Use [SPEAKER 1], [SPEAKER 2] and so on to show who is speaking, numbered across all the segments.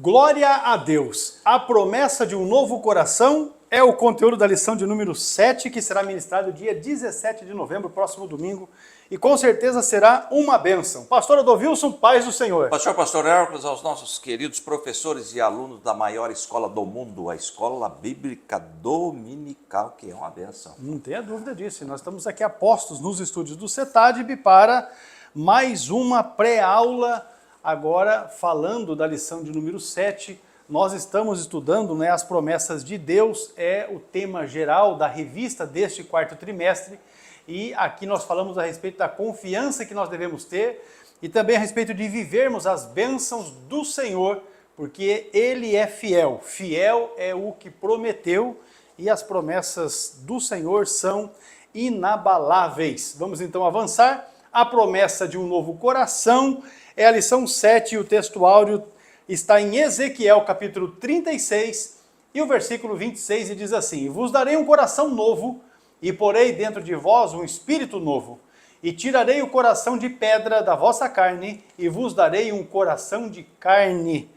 [SPEAKER 1] Glória a Deus! A promessa de um novo coração é o conteúdo da lição de número 7, que será ministrado dia 17 de novembro, próximo domingo, e com certeza será uma bênção. Pastor Adolvilson, paz do Senhor.
[SPEAKER 2] Pastor Hércules, aos nossos queridos professores e alunos da maior escola do mundo, a Escola Bíblica Dominical, que é uma bênção.
[SPEAKER 1] Não tenha dúvida disso, nós estamos aqui apostos nos estúdios do CETADB para mais uma pré-aula. Agora, falando da lição de número 7, nós estamos estudando as promessas de Deus, é o tema geral da revista deste quarto trimestre, e aqui nós falamos a respeito da confiança que nós devemos ter e também a respeito de vivermos as bênçãos do Senhor, porque Ele é fiel. Fiel é o que prometeu e as promessas do Senhor são inabaláveis. Vamos então avançar. A promessa de um novo coração é a lição 7 e o texto áureo está em Ezequiel capítulo 36 e o versículo 26 e diz assim: vos darei um coração novo e porei dentro de vós um espírito novo e tirarei o coração de pedra da vossa carne e vos darei um coração de carne.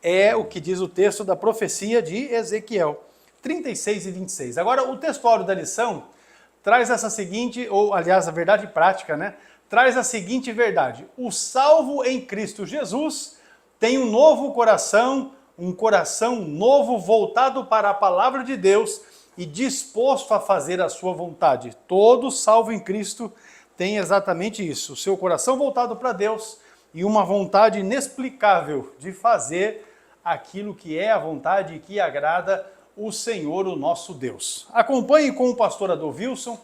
[SPEAKER 1] É o que diz o texto da profecia de Ezequiel 36 e 26. Agora o texto áureo da lição traz essa seguinte, ou aliás a verdade prática, traz a seguinte verdade: o salvo em Cristo Jesus tem um novo coração, um coração novo voltado para a palavra de Deus e disposto a fazer a sua vontade. Todo salvo em Cristo tem exatamente isso, o seu coração voltado para Deus e uma vontade inexplicável de fazer aquilo que é a vontade e que agrada o Senhor, o nosso Deus. Acompanhe com o pastor Adolvilson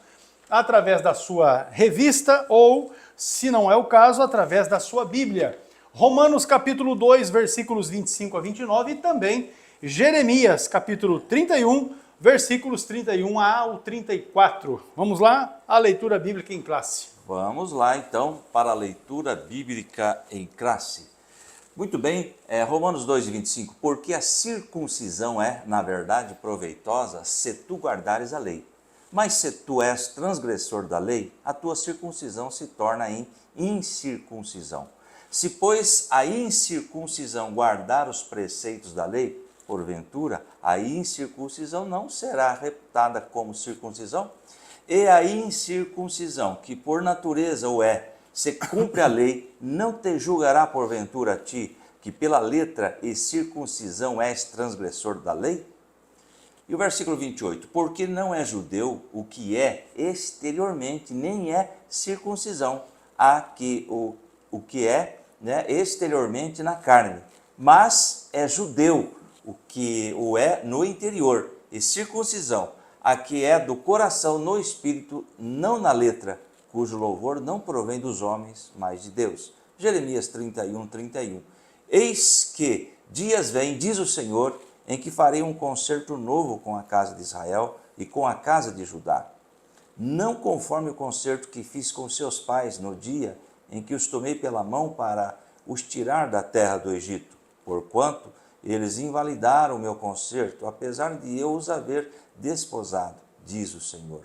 [SPEAKER 1] através da sua revista ou, se não é o caso, através da sua Bíblia. Romanos capítulo 2, versículos 25 a 29 e também Jeremias capítulo 31, versículos 31 ao 34. Vamos lá? A leitura bíblica em classe.
[SPEAKER 2] Vamos lá então para a leitura bíblica em classe. Muito bem, Romanos 2, 25. Porque a circuncisão é, na verdade, proveitosa se tu guardares a lei. Mas se tu és transgressor da lei, a tua circuncisão se torna em incircuncisão. Se, pois, a incircuncisão guardar os preceitos da lei, porventura, a incircuncisão não será reputada como circuncisão? E a incircuncisão, que por natureza o é, se cumpre a lei, não te julgará porventura a ti, que pela letra e circuncisão és transgressor da lei? E o versículo 28, porque não é judeu o que é exteriormente, nem é circuncisão, o que é exteriormente na carne, mas é judeu o que o é no interior, e circuncisão, a que é do coração no espírito, não na letra, cujo louvor não provém dos homens, mas de Deus. Jeremias 31, 31. Eis que dias vêm, diz o Senhor, em que farei um concerto novo com a casa de Israel e com a casa de Judá. Não conforme o concerto que fiz com seus pais no dia em que os tomei pela mão para os tirar da terra do Egito, porquanto eles invalidaram o meu concerto, apesar de eu os haver desposado, diz o Senhor.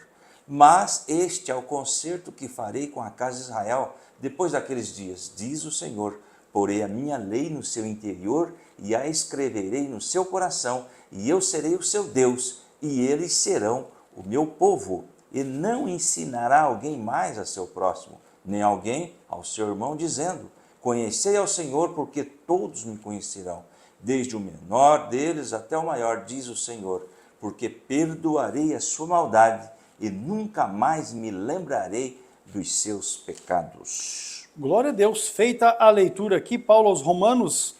[SPEAKER 2] Mas este é o concerto que farei com a casa de Israel depois daqueles dias, diz o Senhor. Porei a minha lei no seu interior e a escreverei no seu coração, e eu serei o seu Deus, e eles serão o meu povo. E não ensinará alguém mais a seu próximo, nem alguém ao seu irmão, dizendo: conhecei ao Senhor, porque todos me conhecerão, desde o menor deles até o maior, diz o Senhor, porque perdoarei a sua maldade e nunca mais me lembrarei dos seus pecados.
[SPEAKER 1] Glória a Deus. Feita a leitura aqui, Paulo aos Romanos,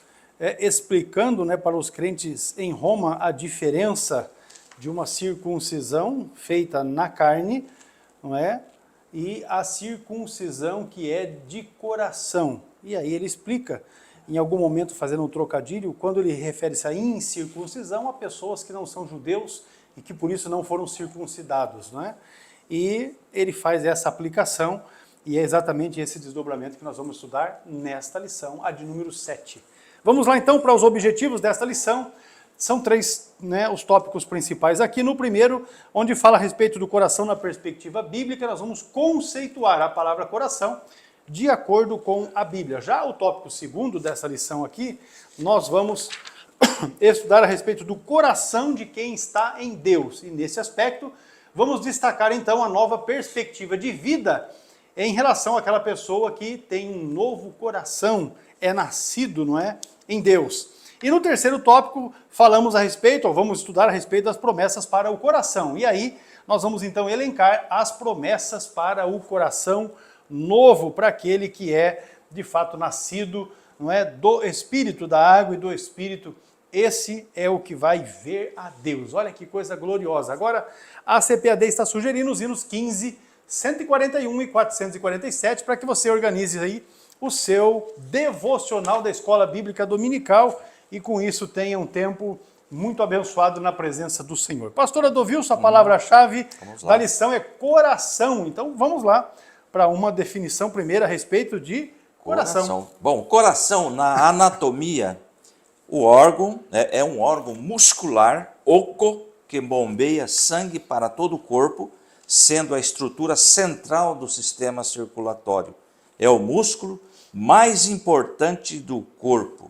[SPEAKER 1] explicando para os crentes em Roma a diferença de uma circuncisão feita na carne, não é? E a circuncisão que é de coração. E aí ele explica, em algum momento fazendo um trocadilho, quando ele refere-se à incircuncisão a pessoas que não são judeus e que por isso não foram circuncidados, não é? E ele faz essa aplicação e é exatamente esse desdobramento que nós vamos estudar nesta lição, a de número 7. Vamos lá então para os objetivos desta lição. São três os tópicos principais aqui. No primeiro, onde fala a respeito do coração na perspectiva bíblica, nós vamos conceituar a palavra coração de acordo com a Bíblia. Já o tópico segundo dessa lição aqui, nós vamos estudar a respeito do coração de quem está em Deus. E nesse aspecto, vamos destacar então a nova perspectiva de vida em relação àquela pessoa que tem um novo coração, é nascido, não é, em Deus. E no terceiro tópico, falamos a respeito, ou vamos estudar a respeito das promessas para o coração. E aí, nós vamos então elencar as promessas para o coração novo, para aquele que é, de fato, nascido, não é, do Espírito, da água e do Espírito. Esse é o que vai ver a Deus. Olha que coisa gloriosa. Agora, a CPAD está sugerindo os hinos 15, 141 e 447 para que você organize aí o seu devocional da Escola Bíblica Dominical e com isso tenha um tempo muito abençoado na presença do Senhor. Pastor Adovilson, a palavra-chave da lição é coração. Então vamos lá para uma definição primeira a respeito de coração.
[SPEAKER 2] Bom, coração na anatomia, o órgão é um órgão muscular oco que bombeia sangue para todo o corpo, sendo a estrutura central do sistema circulatório. É o músculo mais importante do corpo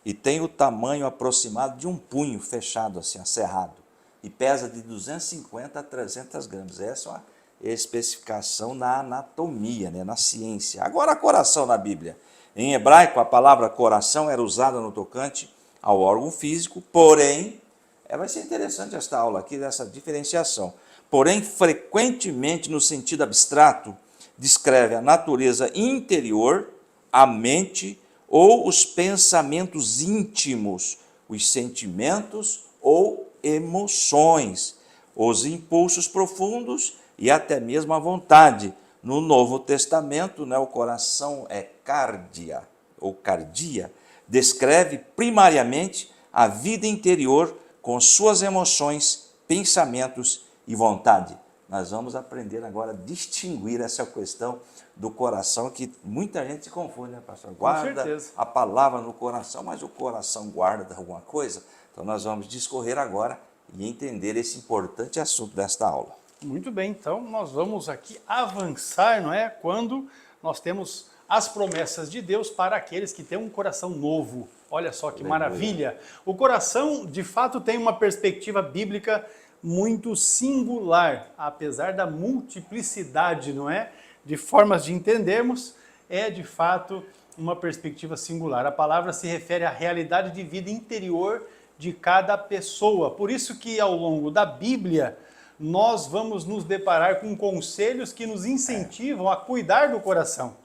[SPEAKER 2] e tem o tamanho aproximado de um punho fechado, assim, acerrado, e pesa de 250 a 300 gramas. Essa é uma especificação na anatomia, né, na ciência. Agora, coração na Bíblia. Em hebraico, a palavra coração era usada no tocante ao órgão físico, porém, vai ser interessante esta aula aqui, dessa diferenciação. Porém, frequentemente, no sentido abstrato, descreve a natureza interior, a mente ou os pensamentos íntimos, os sentimentos ou emoções, os impulsos profundos e até mesmo a vontade. No Novo Testamento, né, o coração é cardia, ou cardia, descreve primariamente a vida interior com suas emoções, pensamentos e vontade. Nós vamos aprender agora a distinguir essa questão do coração, que muita gente se confunde, né, pastor? Guarda a palavra no coração, mas o coração guarda alguma coisa? Então nós vamos discorrer agora e entender esse importante assunto desta aula.
[SPEAKER 1] Muito bem, então nós vamos aqui avançar, não é? Quando nós temos as promessas de Deus para aqueles que têm um coração novo. Olha só que maravilha! O coração, de fato, tem uma perspectiva bíblica muito singular, apesar da multiplicidade, não é, de formas de entendermos, é de fato uma perspectiva singular. A palavra se refere à realidade de vida interior de cada pessoa. Por isso que ao longo da Bíblia nós vamos nos deparar com conselhos que nos incentivam a cuidar do coração,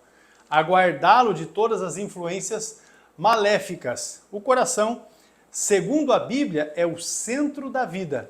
[SPEAKER 1] a guardá-lo de todas as influências maléficas. O coração, segundo a Bíblia, é o centro da vida.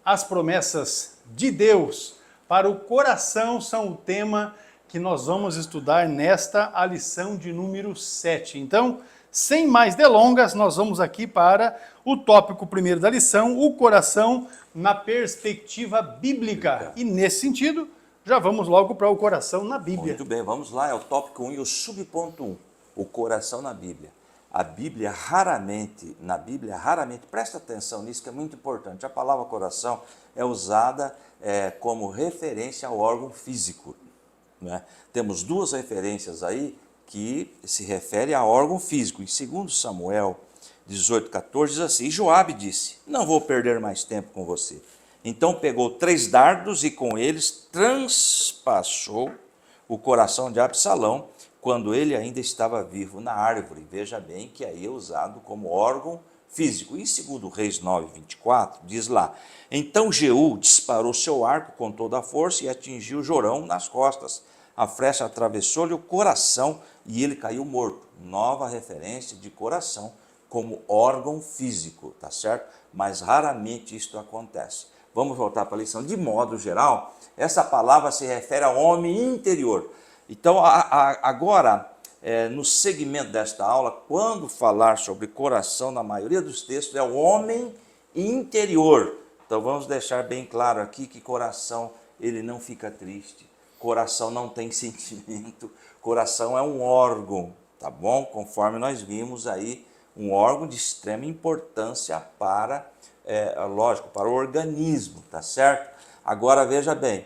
[SPEAKER 1] As promessas de Deus para o coração são o tema que nós vamos estudar nesta a lição de número 7. Então, sem mais delongas, nós vamos aqui para o tópico primeiro da lição, o coração na perspectiva bíblica. E nesse sentido, já vamos logo para o coração na Bíblia.
[SPEAKER 2] Muito bem, vamos lá, é o tópico 1 e o subponto 1, o coração na Bíblia. A Bíblia raramente, presta atenção nisso que é muito importante, a palavra coração é usada como referência ao órgão físico, né? Temos duas referências aí que se refere a órgão físico. Em 2 Samuel 18,14 diz assim: e Joabe disse, não vou perder mais tempo com você. Então pegou 3 dardos e com eles transpassou o coração de Absalão, quando ele ainda estava vivo na árvore. Veja bem que aí é usado como órgão físico. E segundo Reis 9:24, diz lá, então Jeú disparou seu arco com toda a força e atingiu Jorão nas costas. A flecha atravessou-lhe o coração e ele caiu morto. Nova referência de coração como órgão físico, tá certo? Mas raramente isto acontece. Vamos voltar para a lição. De modo geral, essa palavra se refere ao homem interior. Então, agora, no segmento desta aula, quando falar sobre coração, na maioria dos textos, é o homem interior. Então, vamos deixar bem claro aqui que coração, ele não fica triste. Coração não tem sentimento. Coração é um órgão, tá bom? Conforme nós vimos aí, um órgão de extrema importância para, lógico, para o organismo, tá certo? Agora, veja bem,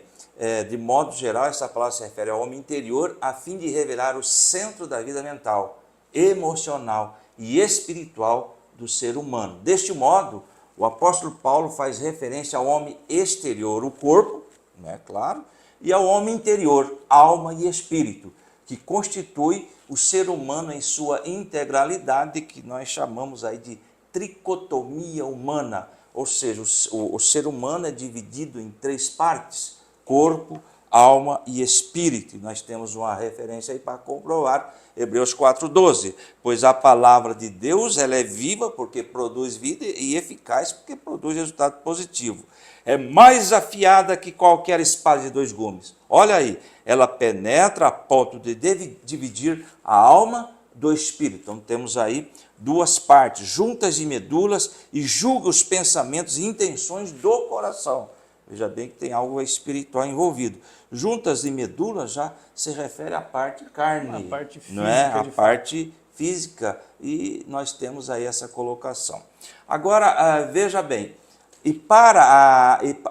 [SPEAKER 2] de modo geral, essa palavra se refere ao homem interior a fim de revelar o centro da vida mental, emocional e espiritual do ser humano. Deste modo, o apóstolo Paulo faz referência ao homem exterior, o corpo, né, claro, e ao homem interior, alma e espírito, que constitui o ser humano em sua integralidade, que nós chamamos aí de tricotomia humana, ou seja, o ser humano é dividido em 3 partes, corpo, alma e espírito. Nós temos uma referência aí para comprovar, Hebreus 4:12, pois a palavra de Deus ela é viva porque produz vida e eficaz porque produz resultado positivo. É mais afiada que qualquer espada de 2 gumes. Olha aí, ela penetra a ponto de dividir a alma do espírito. Então temos aí 2 partes, juntas e medulas, e julga os pensamentos e intenções do coração. Veja bem que tem algo espiritual envolvido. Juntas e medulas já se refere à parte carne,
[SPEAKER 1] a parte física,
[SPEAKER 2] não é? A parte física, e nós temos aí essa colocação. Agora, veja bem,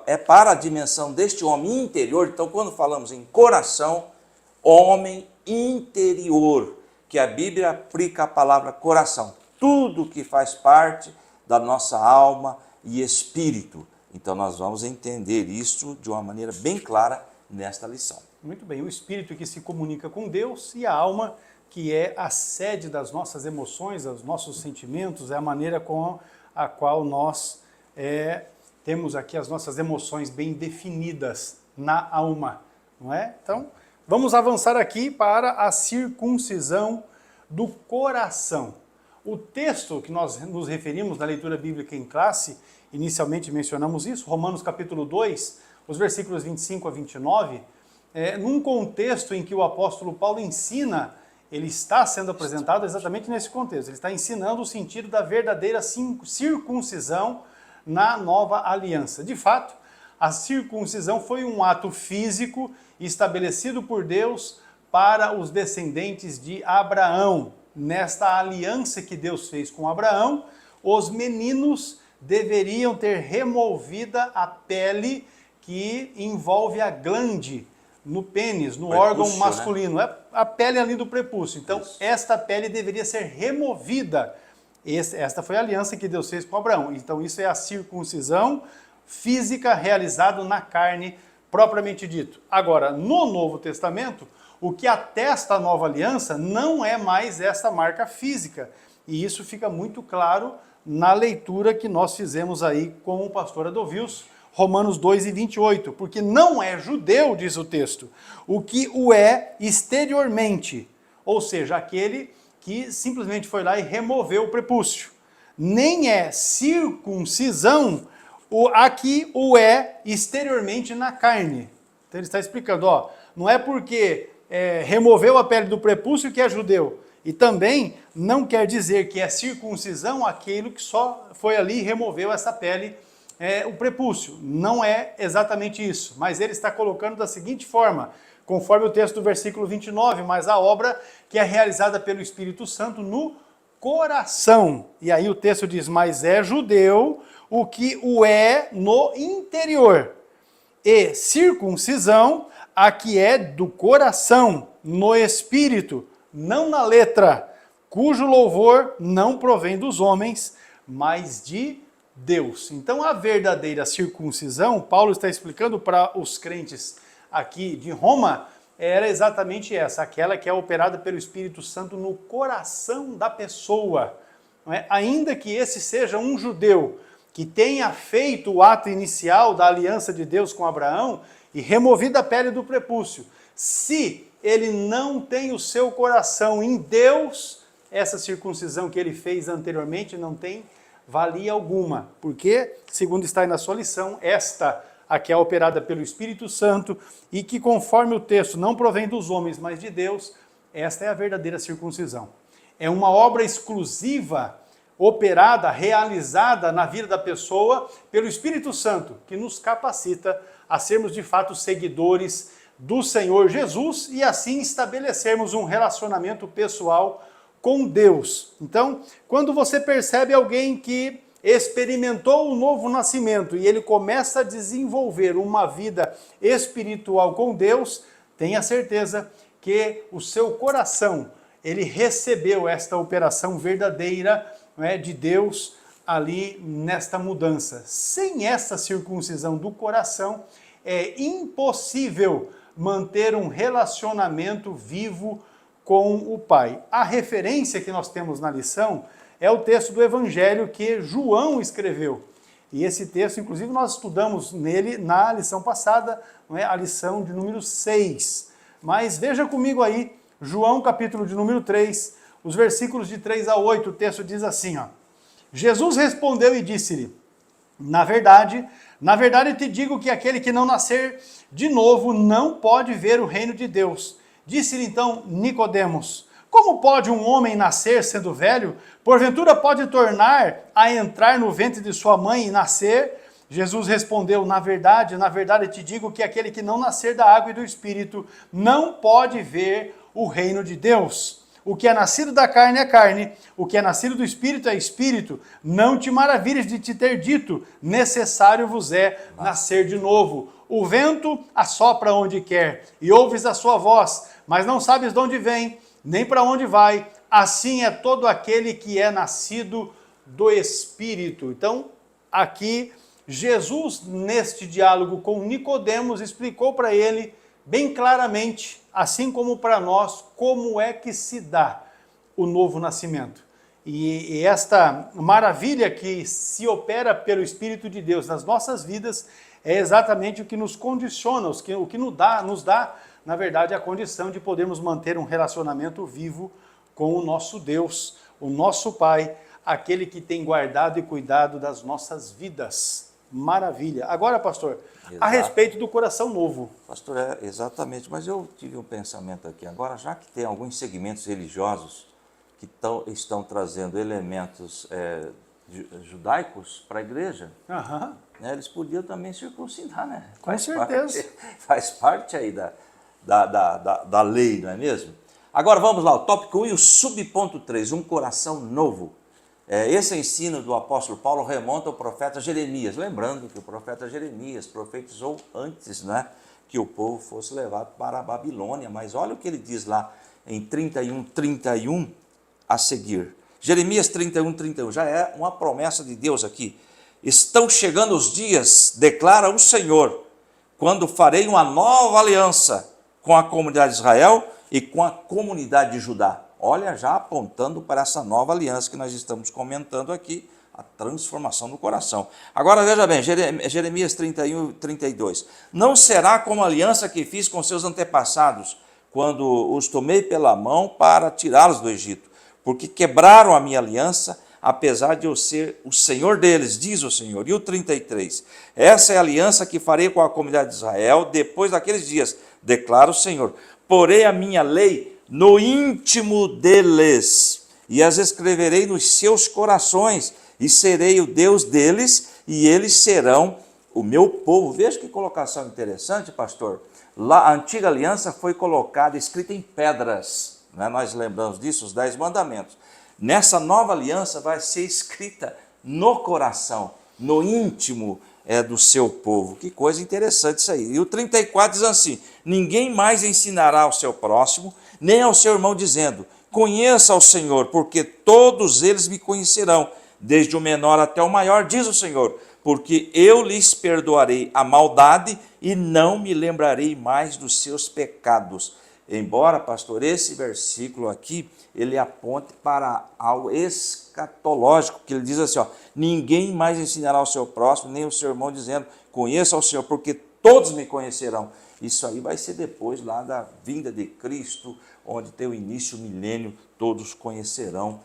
[SPEAKER 2] é para a dimensão deste homem interior, então quando falamos em coração, homem interior, que a Bíblia aplica a palavra coração, tudo que faz parte da nossa alma e espírito. Então nós vamos entender isso de uma maneira bem clara nesta lição.
[SPEAKER 1] Muito bem, o espírito que se comunica com Deus e a alma que é a sede das nossas emoções, dos nossos sentimentos, é a maneira com a qual nós temos aqui as nossas emoções bem definidas na alma, não é? Então, vamos avançar aqui para a circuncisão do coração. O texto que nós nos referimos na leitura bíblica em classe, inicialmente mencionamos isso, Romanos capítulo 2, os versículos 25 a 29, num contexto em que o apóstolo Paulo ensina, ele está sendo apresentado exatamente nesse contexto, ele está ensinando o sentido da verdadeira circuncisão na nova aliança. De fato, a circuncisão foi um ato físico estabelecido por Deus para os descendentes de Abraão. Nesta aliança que Deus fez com Abraão, os meninos deveriam ter removida a pele que envolve a glande no pênis, no órgão masculino, né? É a pele ali do prepúcio. Então, esta pele deveria ser removida. Esta foi a aliança que Deus fez com Abraão. Então, isso é a circuncisão física realizada na carne, propriamente dito. Agora, no Novo Testamento, o que atesta a nova aliança não é mais essa marca física. E isso fica muito claro na leitura que nós fizemos aí com o pastor Adovilson, Romanos 2:28, porque não é judeu, diz o texto, o que o é exteriormente, ou seja, aquele que simplesmente foi lá e removeu o prepúcio. Nem é circuncisão a que o é exteriormente na carne. Então ele está explicando, não é porque removeu a pele do prepúcio que é judeu. E também não quer dizer que é circuncisão aquele que só foi ali e removeu essa pele, o prepúcio. Não é exatamente isso, mas ele está colocando da seguinte forma, conforme o texto do versículo 29, mas a obra que é realizada pelo Espírito Santo no coração. E aí o texto diz, mas é judeu o que o é no interior, e circuncisão a que é do coração, no espírito, não na letra, cujo louvor não provém dos homens, mas de Deus. Então a verdadeira circuncisão, Paulo está explicando para os crentes aqui de Roma, era exatamente essa, aquela que é operada pelo Espírito Santo no coração da pessoa. Não é? Ainda que esse seja um judeu que tenha feito o ato inicial da aliança de Deus com Abraão e removido a pele do prepúcio, se ele não tem o seu coração em Deus, essa circuncisão que ele fez anteriormente não tem valia alguma, porque, segundo está aí na sua lição, esta a que é operada pelo Espírito Santo e que, conforme o texto, não provém dos homens, mas de Deus, esta é a verdadeira circuncisão. É uma obra exclusiva, operada, realizada na vida da pessoa pelo Espírito Santo, que nos capacita a sermos de fato seguidores do Senhor Jesus e assim estabelecermos um relacionamento pessoal com Deus. Então, quando você percebe alguém que experimentou o novo nascimento e ele começa a desenvolver uma vida espiritual com Deus, tenha certeza que o seu coração, ele recebeu esta operação verdadeira de Deus ali nesta mudança. Sem essa circuncisão do coração, é impossível manter um relacionamento vivo com o Pai. A referência que nós temos na lição é o texto do Evangelho que João escreveu. E esse texto, inclusive, nós estudamos nele na lição passada, a lição de número 6. Mas veja comigo aí, João capítulo de número 3, os versículos de 3 a 8, o texto diz assim, ó. Jesus respondeu e disse-lhe, na verdade te digo que aquele que não nascer de novo não pode ver o reino de Deus. Disse-lhe então Nicodemos, como pode um homem nascer sendo velho? Porventura pode tornar a entrar no ventre de sua mãe e nascer? Jesus respondeu, na verdade te digo que aquele que não nascer da água e do Espírito não pode ver o reino de Deus. O que é nascido da carne é carne, o que é nascido do Espírito é Espírito. Não te maravilhes de te ter dito, necessário vos é nascer de novo. O vento assopra onde quer, e ouves a sua voz, mas não sabes de onde vem, nem para onde vai. Assim é todo aquele que é nascido do Espírito. Então, aqui, Jesus, neste diálogo com Nicodemos, explicou para ele bem claramente, assim como para nós, como é que se dá o novo nascimento. E esta maravilha que se opera pelo Espírito de Deus nas nossas vidas é exatamente o que nos condiciona, o que nos dá, na verdade, a condição de podermos manter um relacionamento vivo com o nosso Deus, o nosso Pai, aquele que tem guardado e cuidado das nossas vidas. Maravilha. Agora, pastor, exato, a respeito do coração novo.
[SPEAKER 2] Pastor, exatamente, mas eu tive um pensamento aqui agora, já que tem alguns segmentos religiosos que estão trazendo elementos judaicos para a igreja, né, eles podiam também circuncidar, né?
[SPEAKER 1] Com certeza.
[SPEAKER 2] Faz parte aí da lei, não é mesmo? Agora vamos lá, o tópico 1 e o subponto 3, um coração novo. Esse ensino do apóstolo Paulo remonta ao profeta Jeremias, lembrando que o profeta Jeremias profetizou antes, né, que o povo fosse levado para a Babilônia, mas olha o que ele diz lá em 31 a seguir. Jeremias 31, já é uma promessa de Deus aqui. Estão chegando os dias, declara o Senhor, quando farei uma nova aliança com a comunidade de Israel e com a comunidade de Judá. Olha, já apontando para essa nova aliança que nós estamos comentando aqui, a transformação do coração. Agora veja bem, Jeremias 31:32. Não será como a aliança que fiz com seus antepassados, quando os tomei pela mão para tirá-los do Egito, porque quebraram a minha aliança, apesar de eu ser o Senhor deles, diz o Senhor. E o 33. Essa é a aliança que farei com a comunidade de Israel depois daqueles dias, declara o Senhor. Porei a minha lei no íntimo deles, e as escreverei nos seus corações, e serei o Deus deles, e eles serão o meu povo. Veja que colocação interessante, pastor. Lá, a antiga aliança foi colocada, escrita em pedras, né? Nós lembramos disso, os 10 mandamentos. Nessa nova aliança vai ser escrita no coração, no íntimo do seu povo. Que coisa interessante isso aí. E o 34 diz assim, ninguém mais ensinará ao seu próximo, nem ao seu irmão, dizendo, conheça o Senhor, porque todos eles me conhecerão, desde o menor até o maior, diz o Senhor, porque eu lhes perdoarei a maldade e não me lembrarei mais dos seus pecados. Embora, pastor, esse versículo aqui, ele aponte para algo escatológico, que ele diz assim, ó, ninguém mais ensinará ao seu próximo, nem ao seu irmão, dizendo, conheça o Senhor, porque todos me conhecerão. Isso aí vai ser depois lá da vinda de Cristo, onde tem o início, o milênio, todos conhecerão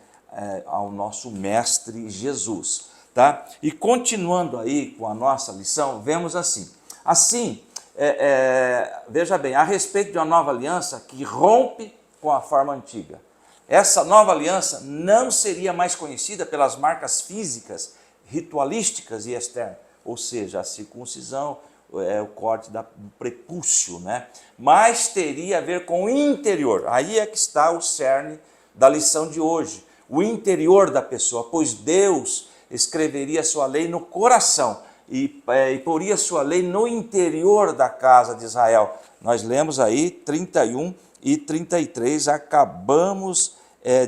[SPEAKER 2] ao nosso Mestre Jesus. Tá? E continuando aí com a nossa lição, vemos assim. Veja bem, a respeito de uma nova aliança que rompe com a forma antiga. Essa nova aliança não seria mais conhecida pelas marcas físicas, ritualísticas e externas, ou seja, a circuncisão, o corte do prepúcio, né? Mas teria a ver com o interior. Aí é que está o cerne da lição de hoje, o interior da pessoa, pois Deus escreveria sua lei no coração e poria sua lei no interior da casa de Israel. Nós lemos aí 31 e 33, acabamos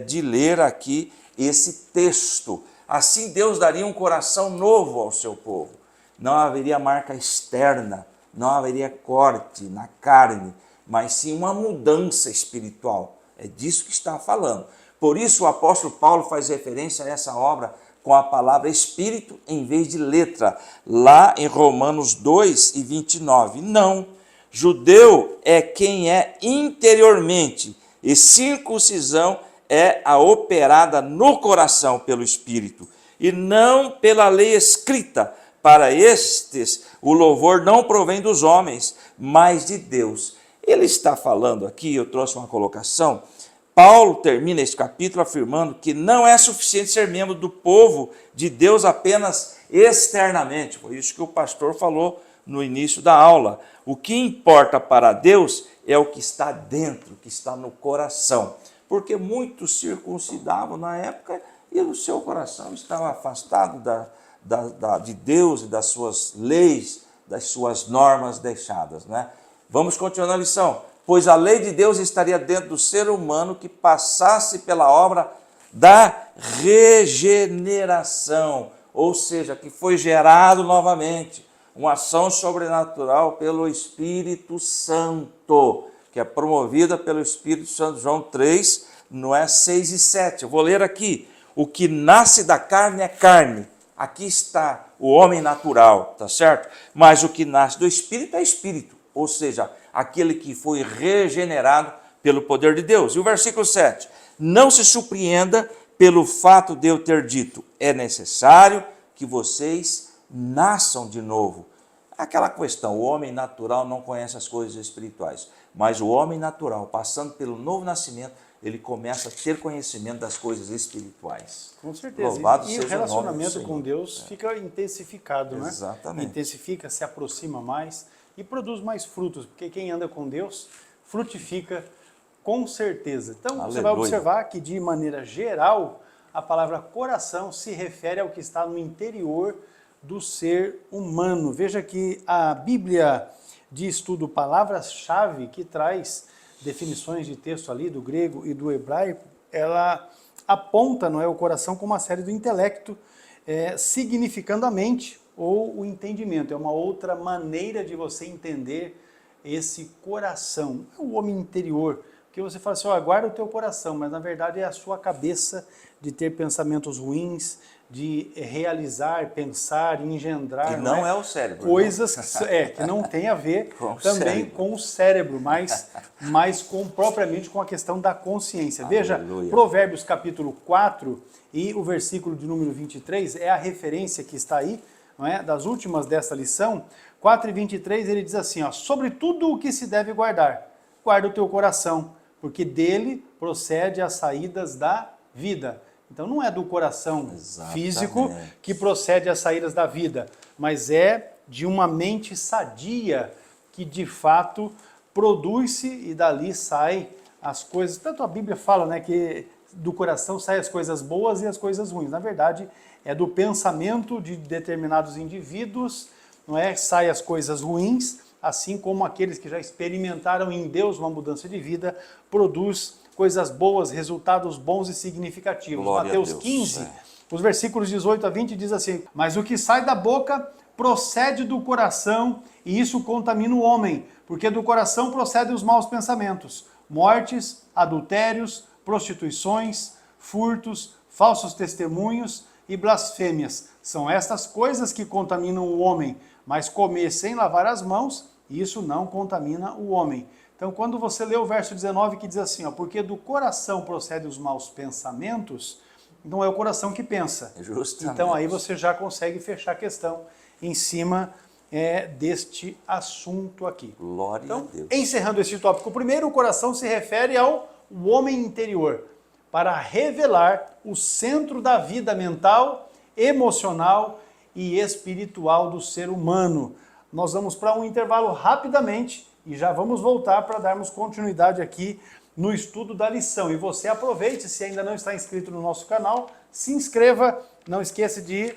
[SPEAKER 2] de ler aqui esse texto. Assim Deus daria um coração novo ao seu povo. Não haveria marca externa, não haveria corte na carne, mas sim uma mudança espiritual. É disso que está falando. Por isso o apóstolo Paulo faz referência a essa obra com a palavra espírito em vez de letra, lá em Romanos 2:29. Não, judeu é quem é interiormente, e circuncisão é a operada no coração pelo Espírito, e não pela lei escrita. Para estes, o louvor não provém dos homens, mas de Deus. Ele está falando aqui, eu trouxe uma colocação, Paulo termina este capítulo afirmando que não é suficiente ser membro do povo de Deus apenas externamente. Foi isso que o pastor falou no início da aula. O que importa para Deus é o que está dentro, o que está no coração. Porque muitos circuncidavam na época e o seu coração estava afastado de Deus e das suas leis, das suas normas deixadas, né? Vamos continuar a lição. Pois a lei de Deus estaria dentro do ser humano que passasse pela obra da regeneração, ou seja, que foi gerado novamente, uma ação sobrenatural pelo Espírito Santo, que é promovida pelo Espírito Santo. João 3, não é 6 e 7. Eu vou ler aqui. O que nasce da carne é carne. Aqui está o homem natural, tá certo? Mas o que nasce do Espírito é Espírito, ou seja, aquele que foi regenerado pelo poder de Deus. E o versículo 7, não se surpreenda pelo fato de eu ter dito, é necessário que vocês nasçam de novo. Aquela questão, o homem natural não conhece as coisas espirituais, mas o homem natural, passando pelo novo nascimento, ele começa a ter conhecimento das coisas espirituais.
[SPEAKER 1] Com certeza.
[SPEAKER 2] Louvado
[SPEAKER 1] E
[SPEAKER 2] seja
[SPEAKER 1] o relacionamento
[SPEAKER 2] o nome do
[SPEAKER 1] com Deus fica intensificado, né?
[SPEAKER 2] Exatamente.
[SPEAKER 1] Intensifica, se aproxima mais e produz mais frutos, porque quem anda com Deus frutifica com certeza. Então,
[SPEAKER 2] Aleluia.
[SPEAKER 1] Você vai observar que, de maneira geral, a palavra coração se refere ao que está no interior do ser humano. Veja que a Bíblia de Estudo Palavras-Chave, que traz definições de texto ali do grego e do hebraico, ela aponta, não é, o coração como uma série do intelecto, significando a mente ou o entendimento. É uma outra maneira de você entender esse coração. É o homem interior, porque você fala assim, guarda o teu coração, mas na verdade é a sua cabeça de ter pensamentos ruins, de realizar, pensar, engendrar.
[SPEAKER 2] Que não é o cérebro.
[SPEAKER 1] Coisas que não tem a ver também com o cérebro, mas propriamente com a questão da consciência. Veja,
[SPEAKER 2] Aleluia.
[SPEAKER 1] Provérbios capítulo 4 e o versículo de número 23 é a referência que está aí, não é? Das últimas dessa lição. 4:23 ele diz assim, sobre tudo o que se deve guardar, guarda o teu coração, porque dele procede as saídas da vida. Então não é do coração físico que procede as saídas da vida, mas é de uma mente sadia que de fato produz-se e dali sai as coisas. Tanto a Bíblia fala, né, que do coração saem as coisas boas e as coisas ruins. Na verdade, é do pensamento de determinados indivíduos, não é? Saem as coisas ruins, assim como aqueles que já experimentaram em Deus uma mudança de vida, produz coisas boas, resultados bons e significativos.
[SPEAKER 2] Glória
[SPEAKER 1] Mateus 15, os versículos 18 a 20 diz assim, mas o que sai da boca procede do coração e isso contamina o homem, porque do coração procedem os maus pensamentos, mortes, adultérios, prostituições, furtos, falsos testemunhos e blasfêmias. São estas coisas que contaminam o homem, mas comer sem lavar as mãos, isso não contamina o homem. Então, quando você lê o verso 19 que diz assim, porque do coração procedem os maus pensamentos, não é o coração que pensa.
[SPEAKER 2] Justamente.
[SPEAKER 1] Então, aí você já consegue fechar a questão em cima deste assunto aqui.
[SPEAKER 2] Glória
[SPEAKER 1] então,
[SPEAKER 2] a Deus.
[SPEAKER 1] Encerrando esse tópico, primeiro, o coração se refere ao homem interior, para revelar o centro da vida mental, emocional e espiritual do ser humano. Nós vamos para um intervalo rapidamente e já vamos voltar para darmos continuidade aqui no estudo da lição. E você aproveite, se ainda não está inscrito no nosso canal, se inscreva, não esqueça de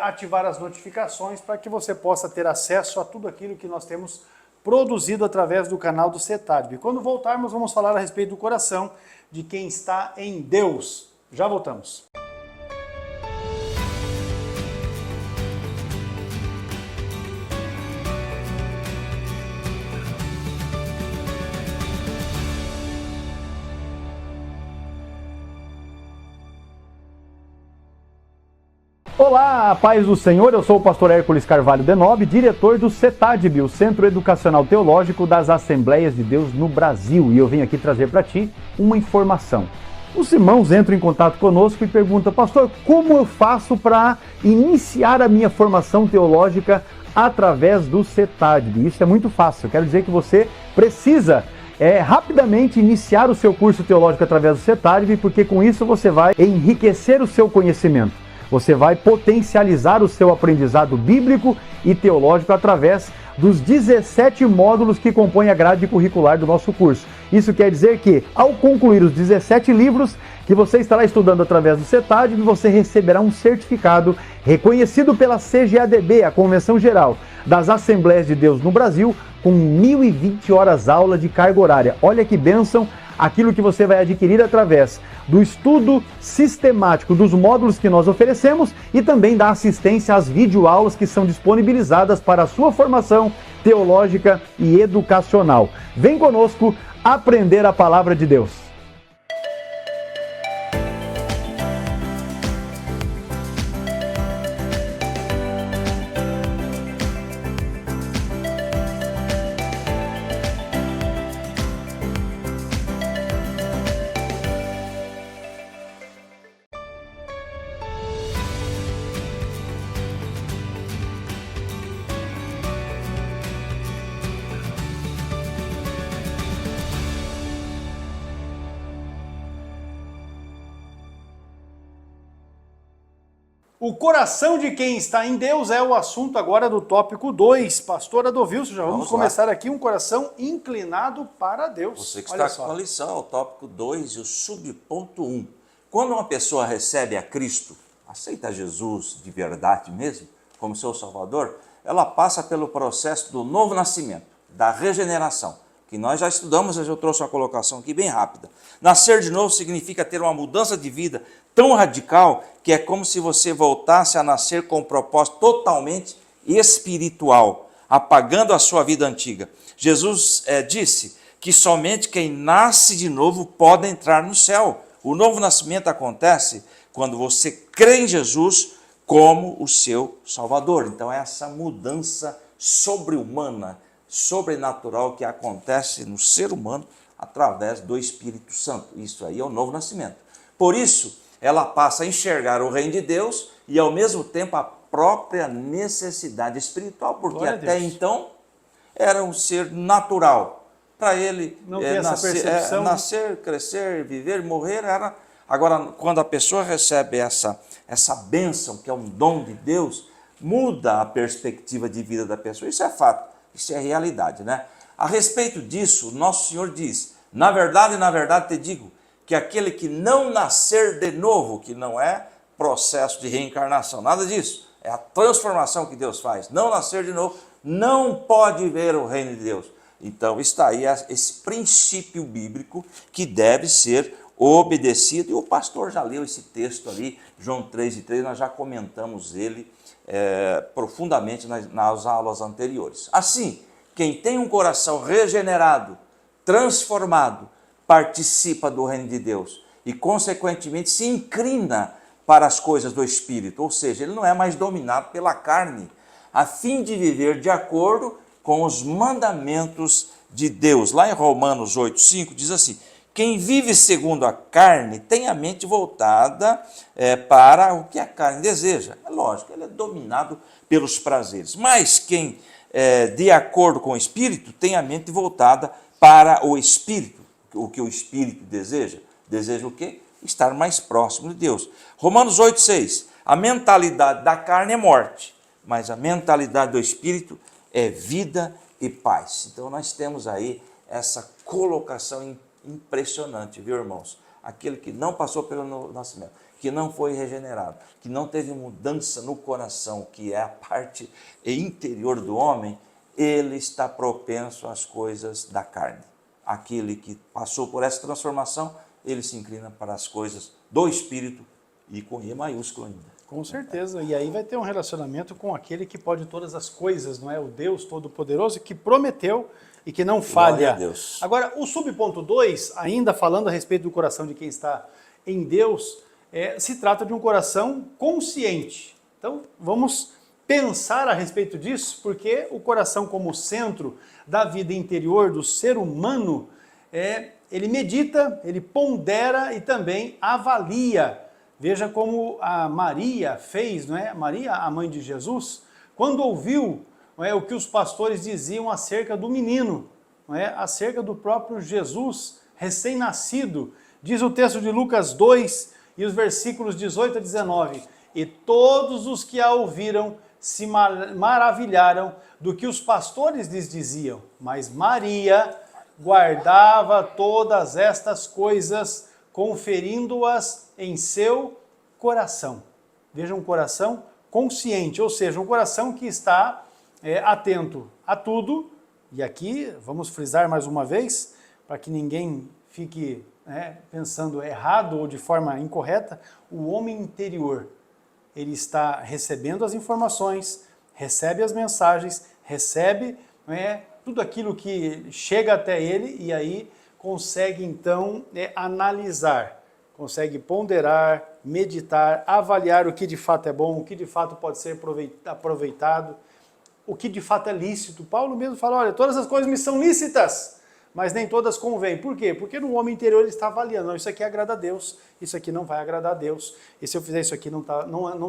[SPEAKER 1] ativar as notificações para que você possa ter acesso a tudo aquilo que nós temos produzido através do canal do CETADB. Quando voltarmos, vamos falar a respeito do coração de quem está em Deus. Já voltamos. Olá, paz do Senhor, eu sou o pastor Hércules Carvalho Denobe, diretor do CETADB, o Centro Educacional Teológico das Assembleias de Deus no Brasil, e eu venho aqui trazer para ti uma informação. Os irmãos entram em contato conosco e perguntam: pastor, como eu faço para iniciar a minha formação teológica através do CETADB? Isso é muito fácil, eu quero dizer que você precisa rapidamente iniciar o seu curso teológico através do CETADB, porque com isso você vai enriquecer o seu conhecimento. Você vai potencializar o seu aprendizado bíblico e teológico através dos 17 módulos que compõem a grade curricular do nosso curso. Isso quer dizer que, ao concluir os 17 livros que você estará estudando através do CETADB, você receberá um certificado reconhecido pela CGADB, a Convenção Geral das Assembleias de Deus no Brasil, com 1.020 horas aula de carga horária. Olha que bênção! Aquilo que você vai adquirir através do estudo sistemático dos módulos que nós oferecemos e também da assistência às videoaulas que são disponibilizadas para a sua formação teológica e educacional. Vem conosco aprender a palavra de Deus. O coração de quem está em Deus é o assunto agora do tópico 2. Pastor Adovilson, já vamos começar aqui, um coração inclinado para Deus.
[SPEAKER 2] Você que está com a lição, o tópico 2 e o subponto 1. Quando uma pessoa recebe a Cristo, aceita Jesus de verdade mesmo, como seu Salvador, ela passa pelo processo do novo nascimento, da regeneração, que nós já estudamos, eu trouxe uma colocação aqui bem rápida. Nascer de novo significa ter uma mudança de vida tão radical que é como se você voltasse a nascer com um propósito totalmente espiritual, apagando a sua vida antiga. Jesus disse que somente quem nasce de novo pode entrar no céu. O novo nascimento acontece quando você crê em Jesus como o seu Salvador. Então é essa mudança sobre-humana, sobrenatural que acontece no ser humano através do Espírito Santo. Isso aí é o novo nascimento. Por isso, ela passa a enxergar o reino de Deus e ao mesmo tempo a própria necessidade espiritual, porque até então era um ser natural. Para ele nascer, crescer, viver, morrer, era... Agora, quando a pessoa recebe essa bênção, que é um dom de Deus, muda a perspectiva de vida da pessoa. Isso é fato. Isso é realidade, né? A respeito disso, nosso Senhor diz: na verdade, te digo, que aquele que não nascer de novo, que não é processo de reencarnação, nada disso, é a transformação que Deus faz, não nascer de novo, não pode ver o reino de Deus. Então está aí esse princípio bíblico que deve ser obedecido, e o pastor já leu esse texto ali, João 3:3, nós já comentamos ele profundamente nas aulas anteriores. Assim, quem tem um coração regenerado, transformado, participa do reino de Deus e, consequentemente, se inclina para as coisas do Espírito, ou seja, ele não é mais dominado pela carne, a fim de viver de acordo com os mandamentos de Deus. Lá em Romanos 8:5 diz assim: quem vive segundo a carne tem a mente voltada para o que a carne deseja. É lógico, ele é dominado pelos prazeres. Mas quem, de acordo com o Espírito, tem a mente voltada para o Espírito. O que o Espírito deseja? Deseja o quê? Estar mais próximo de Deus. Romanos 8:6. A mentalidade da carne é morte, mas a mentalidade do Espírito é vida e paz. Então nós temos aí essa colocação impressionante, viu, irmãos? Aquele que não passou pelo nascimento, que não foi regenerado, que não teve mudança no coração, que é a parte interior do homem, ele está propenso às coisas da carne. Aquele que passou por essa transformação, ele se inclina para as coisas do Espírito e com I maiúsculo ainda.
[SPEAKER 1] Com certeza, e aí vai ter um relacionamento com aquele que pode todas as coisas, não é? O Deus Todo-Poderoso que prometeu e que não falha.
[SPEAKER 2] Glória a Deus.
[SPEAKER 1] Agora, o subponto 2, ainda falando a respeito do coração de quem está em Deus, se trata de um coração consciente. Então, vamos pensar a respeito disso, porque o coração como centro da vida interior do ser humano, ele medita, ele pondera e também avalia. Veja como a Maria fez, não é? Maria, a mãe de Jesus, quando ouviu, não é, o que os pastores diziam acerca do menino, não é? Acerca do próprio Jesus recém-nascido. Diz o texto de Lucas 2 e os versículos 18 a 19. E todos os que a ouviram se maravilharam do que os pastores lhes diziam. Mas Maria guardava todas estas coisas, conferindo-as em seu coração. Veja, um coração consciente, ou seja, um coração que está atento a tudo. E aqui, vamos frisar mais uma vez, para que ninguém fique pensando errado ou de forma incorreta, o homem interior, ele está recebendo as informações, recebe as mensagens, recebe tudo aquilo que chega até ele e aí consegue então analisar, consegue ponderar, meditar, avaliar o que de fato é bom, o que de fato pode ser aproveitado, o que de fato é lícito. Paulo mesmo fala, olha, todas as coisas me são lícitas, mas nem todas convêm. Por quê? Porque no homem interior ele está avaliando, não, isso aqui agrada a Deus, isso aqui não vai agradar a Deus, e se eu fizer isso aqui não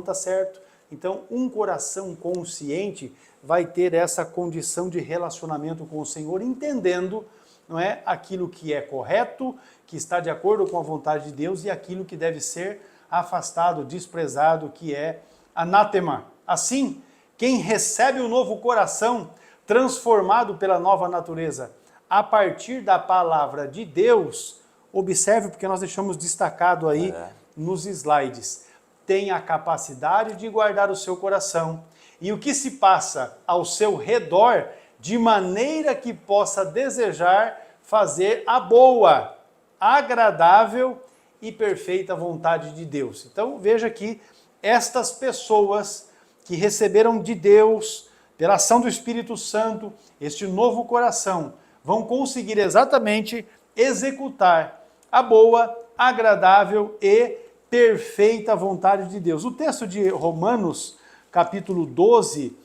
[SPEAKER 1] tá certo. Então, um coração consciente vai ter essa condição de relacionamento com o Senhor, entendendo, não é, aquilo que é correto, que está de acordo com a vontade de Deus, e aquilo que deve ser afastado, desprezado, que é anátema. Assim, quem recebe o novo coração, transformado pela nova natureza, a partir da palavra de Deus, observe, porque nós deixamos destacado aí nos slides, tem a capacidade de guardar o seu coração e o que se passa ao seu redor, de maneira que possa desejar fazer a boa, agradável e perfeita vontade de Deus. Então veja que estas pessoas que receberam de Deus, pela ação do Espírito Santo, este novo coração, vão conseguir exatamente executar a boa, agradável e perfeita vontade de Deus. O texto de Romanos, capítulo 12,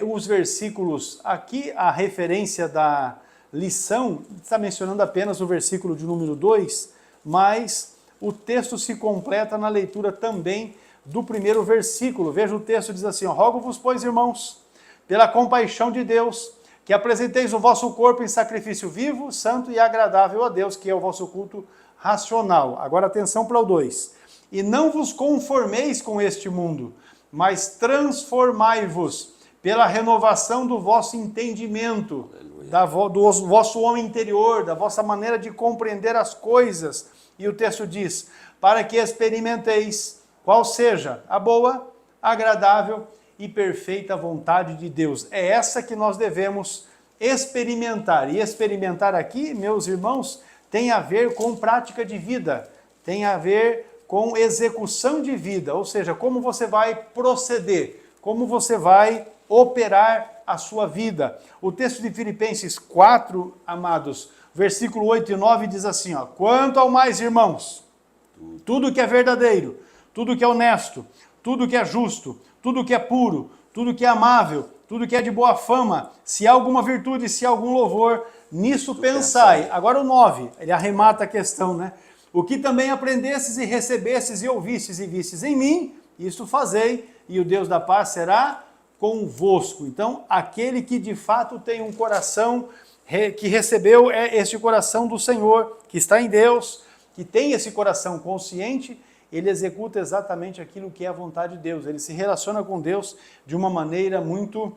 [SPEAKER 1] os versículos, aqui a referência da lição, está mencionando apenas o versículo de número 2, mas o texto se completa na leitura também do primeiro versículo. Veja, o texto diz assim, rogo-vos, pois, irmãos, pela compaixão de Deus, que apresenteis o vosso corpo em sacrifício vivo, santo e agradável a Deus, que é o vosso culto racional. Agora atenção para o 2. E não vos conformeis com este mundo, mas transformai-vos pela renovação do vosso entendimento, do vosso homem interior, da vossa maneira de compreender as coisas. E o texto diz, para que experimenteis qual seja a boa, agradável e perfeita vontade de Deus. É essa que nós devemos experimentar. E experimentar aqui, meus irmãos, tem a ver com prática de vida, tem a ver com execução de vida, ou seja, como você vai proceder, como você vai operar a sua vida. O texto de Filipenses 4, amados, versículo 8 e 9 diz assim, quanto ao mais, irmãos, tudo que é verdadeiro, tudo que é honesto, tudo que é justo, tudo que é puro, tudo que é amável, tudo que é de boa fama, se há alguma virtude, se há algum louvor, nisso pensai. Agora o 9, ele arremata a questão, né? O que também aprendesses e recebesses e ouvistes e vistes em mim, isso fazei, e o Deus da paz será convosco. Então, aquele que de fato tem um coração que recebeu este coração do Senhor, que está em Deus, que tem esse coração consciente, ele executa exatamente aquilo que é a vontade de Deus. Ele se relaciona com Deus de uma maneira muito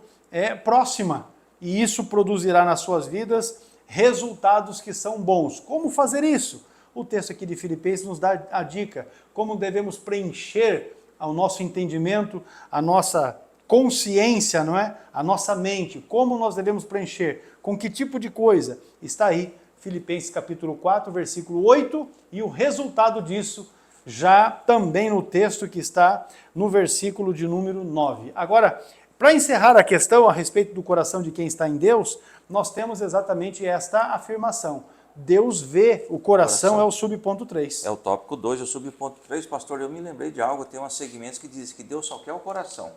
[SPEAKER 1] próxima. E isso produzirá nas suas vidas resultados que são bons. Como fazer isso? O texto aqui de Filipenses nos dá a dica, como devemos preencher ao nosso entendimento, a nossa consciência, não é? A nossa mente, como nós devemos preencher, com que tipo de coisa? Está aí, Filipenses capítulo 4, versículo 8, e o resultado disso já também no texto que está no versículo de número 9. Agora, para encerrar a questão a respeito do coração de quem está em Deus, nós temos exatamente esta afirmação. Deus vê o coração. É o subponto 3.
[SPEAKER 2] É o tópico 2, o subponto 3. Pastor, eu me lembrei de algo, tem uns segmentos que dizem que Deus só quer o coração.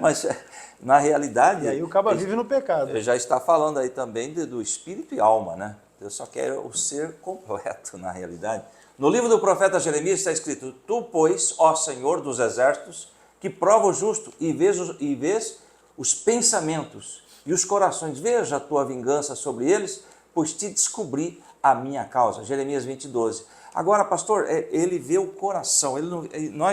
[SPEAKER 2] Mas, na realidade...
[SPEAKER 1] E aí o caba vive no pecado.
[SPEAKER 2] Já está falando aí também do espírito e alma, né? Deus só quer o ser completo, na realidade. No livro do profeta Jeremias está escrito: Tu, pois, ó Senhor dos exércitos, que prova o justo e vês os pensamentos e os corações, veja a tua vingança sobre eles, pois te descobri a minha causa. Jeremias 20:12. Agora, pastor, ele vê o coração.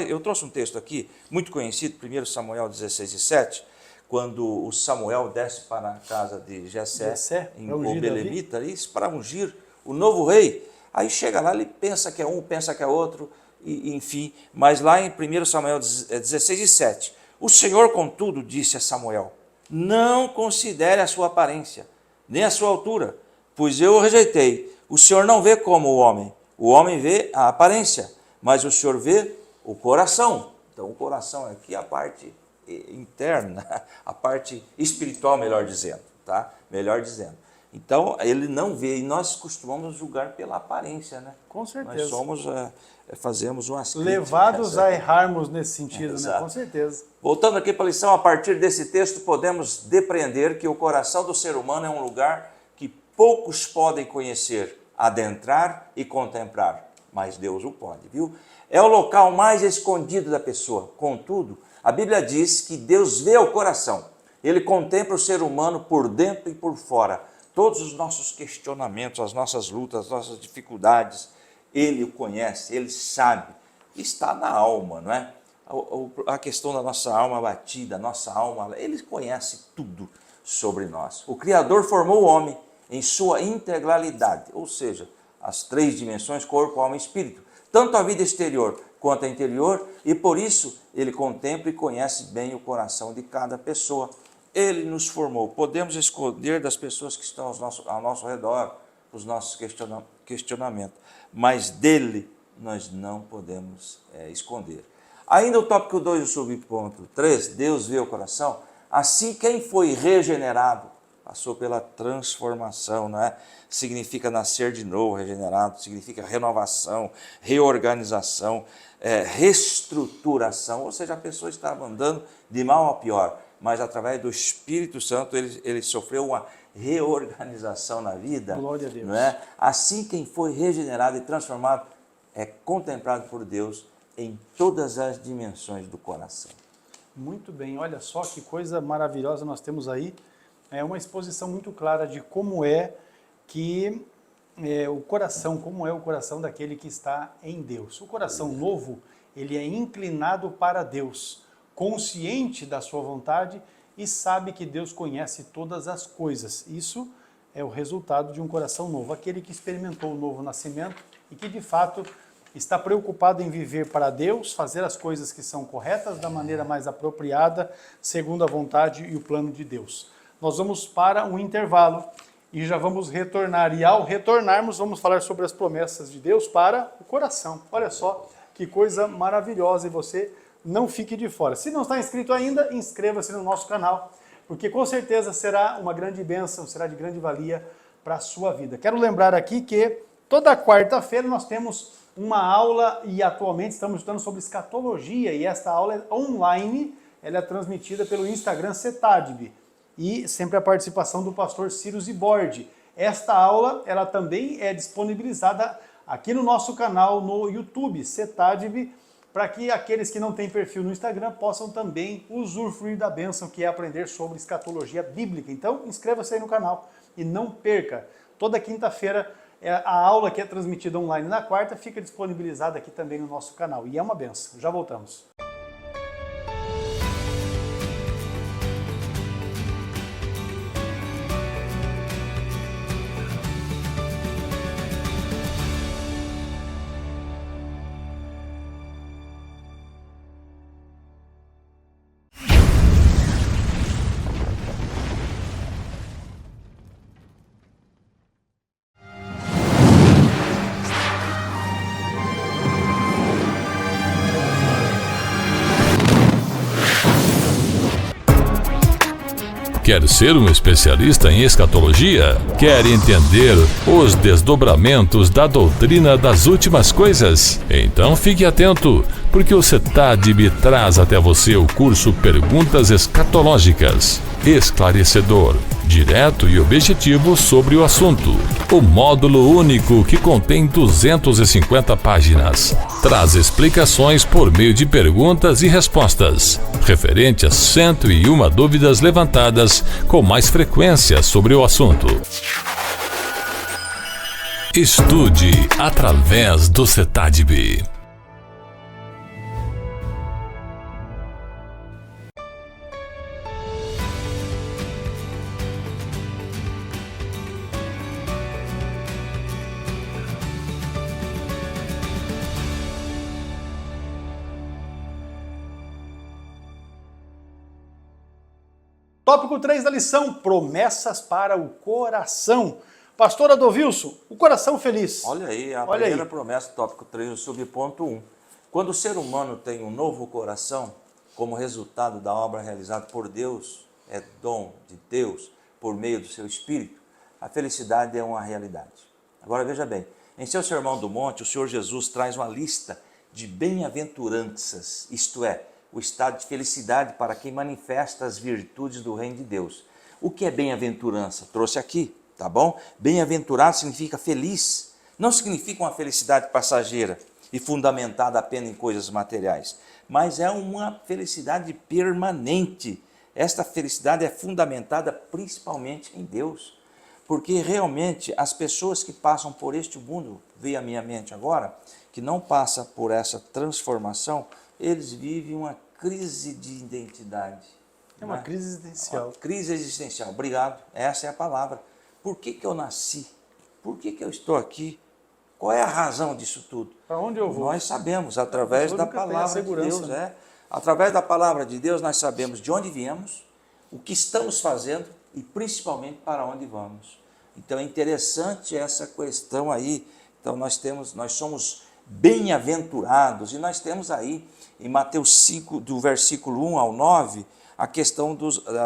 [SPEAKER 2] Eu trouxe um texto aqui, muito conhecido, 1 Samuel 16:7, quando o Samuel desce para a casa de Jessé, em Belemita, para ungir o novo rei. Aí chega lá, ele pensa que é um, pensa que é outro, enfim. Mas lá em 1 Samuel 16:7, o Senhor, contudo, disse a Samuel: não considere a sua aparência, nem a sua altura, pois eu o rejeitei. O Senhor não vê como o homem vê a aparência, mas o Senhor vê o coração. Então, o coração aqui é a parte interna, a parte espiritual, melhor dizendo, tá? Melhor dizendo. Então, ele não vê, e nós costumamos julgar pela aparência, né?
[SPEAKER 1] Com certeza.
[SPEAKER 2] Nós somos, fazemos umas críticas.
[SPEAKER 1] Levados a errarmos nesse sentido, né? Com certeza.
[SPEAKER 2] Voltando aqui para a lição, a partir desse texto podemos depreender que o coração do ser humano é um lugar que poucos podem conhecer, adentrar e contemplar, mas Deus o pode, viu? É o local mais escondido da pessoa. Contudo, a Bíblia diz que Deus vê o coração. Ele contempla o ser humano por dentro e por fora. Todos os nossos questionamentos, as nossas lutas, as nossas dificuldades, Ele o conhece, Ele sabe. Está na alma, não é? A questão da nossa alma batida, nossa alma, Ele conhece tudo sobre nós. O Criador formou o homem em sua integralidade, ou seja, as três dimensões, corpo, alma e espírito, tanto a vida exterior quanto a interior, e por isso Ele contempla e conhece bem o coração de cada pessoa. Ele nos formou. Podemos esconder das pessoas que estão ao nosso redor os nossos questionamentos, mas dele nós não podemos esconder. Ainda o tópico 2, o subponto 3, Deus vê o coração. Assim, quem foi regenerado, passou pela transformação, não é? Significa nascer de novo, regenerado, significa renovação, reorganização, reestruturação, ou seja, a pessoa estava andando de mal a pior, mas através do Espírito Santo ele sofreu uma reorganização na vida.
[SPEAKER 1] Glória a Deus.
[SPEAKER 2] Não é? Assim, quem foi regenerado e transformado é contemplado por Deus em todas as dimensões do coração.
[SPEAKER 1] Muito bem, olha só que coisa maravilhosa nós temos aí. É uma exposição muito clara de como é que o coração, como é o coração daquele que está em Deus. O coração novo, ele é inclinado para Deus, consciente da sua vontade e sabe que Deus conhece todas as coisas. Isso é o resultado de um coração novo, aquele que experimentou o novo nascimento e que de fato está preocupado em viver para Deus, fazer as coisas que são corretas da maneira mais apropriada, segundo a vontade e o plano de Deus. Nós vamos para um intervalo e já vamos retornar. E ao retornarmos, vamos falar sobre as promessas de Deus para o coração. Olha só que coisa maravilhosa, e você não fique de fora. Se não está inscrito ainda, inscreva-se no nosso canal, porque com certeza será uma grande bênção, será de grande valia para a sua vida. Quero lembrar aqui que toda quarta-feira nós temos uma aula e atualmente estamos estudando sobre escatologia, e esta aula é online, ela é transmitida pelo Instagram CETADB e sempre a participação do pastor Ciro Zibordi. Esta aula ela também é disponibilizada aqui no nosso canal no YouTube, CETADB, para que aqueles que não têm perfil no Instagram possam também usufruir da bênção que é aprender sobre escatologia bíblica. Então, inscreva-se aí no canal e não perca. Toda quinta-feira, a aula que é transmitida online na quarta fica disponibilizada aqui também no nosso canal. E é uma bênção. Já voltamos.
[SPEAKER 3] Quer ser um especialista em escatologia? Quer entender os desdobramentos da doutrina das últimas coisas? Então fique atento, porque o CETADIB traz até você o curso Perguntas Escatológicas. Esclarecedor, direto e objetivo sobre o assunto. O módulo único que contém 250 páginas. Traz explicações por meio de perguntas e respostas, referente a 101 dúvidas levantadas com mais frequência sobre o assunto. Estude através do CETADIB.
[SPEAKER 1] Tópico 3 da lição, promessas para o coração. Pastor Adovilson, o coração feliz.
[SPEAKER 2] Olha aí, a primeira promessa, tópico 3, o subponto 1. Quando o ser humano tem um novo coração, como resultado da obra realizada por Deus, é dom de Deus, por meio do seu Espírito, a felicidade é uma realidade. Agora veja bem, em seu Sermão do Monte, o Senhor Jesus traz uma lista de bem-aventuranças, isto é, o estado de felicidade para quem manifesta as virtudes do reino de Deus. O que é bem-aventurança? Trouxe aqui, tá bom? Bem-aventurado significa feliz, não significa uma felicidade passageira e fundamentada apenas em coisas materiais, mas é uma felicidade permanente. Esta felicidade é fundamentada principalmente em Deus, porque realmente as pessoas que passam por este mundo, veio à minha mente agora, que não passa por essa transformação, eles vivem uma crise de identidade.
[SPEAKER 1] É uma crise existencial.
[SPEAKER 2] Uma crise existencial, obrigado, essa é a palavra. Por que eu nasci? Por que eu estou aqui? Qual é a razão disso tudo?
[SPEAKER 1] Para onde eu vou?
[SPEAKER 2] Nós sabemos, através da palavra de Deus. Através da palavra de Deus, nós sabemos de onde viemos, o que estamos fazendo e principalmente para onde vamos. Então é interessante essa questão aí. Então nós somos bem-aventurados, e nós temos aí em Mateus 5, do versículo 1 ao 9, a questão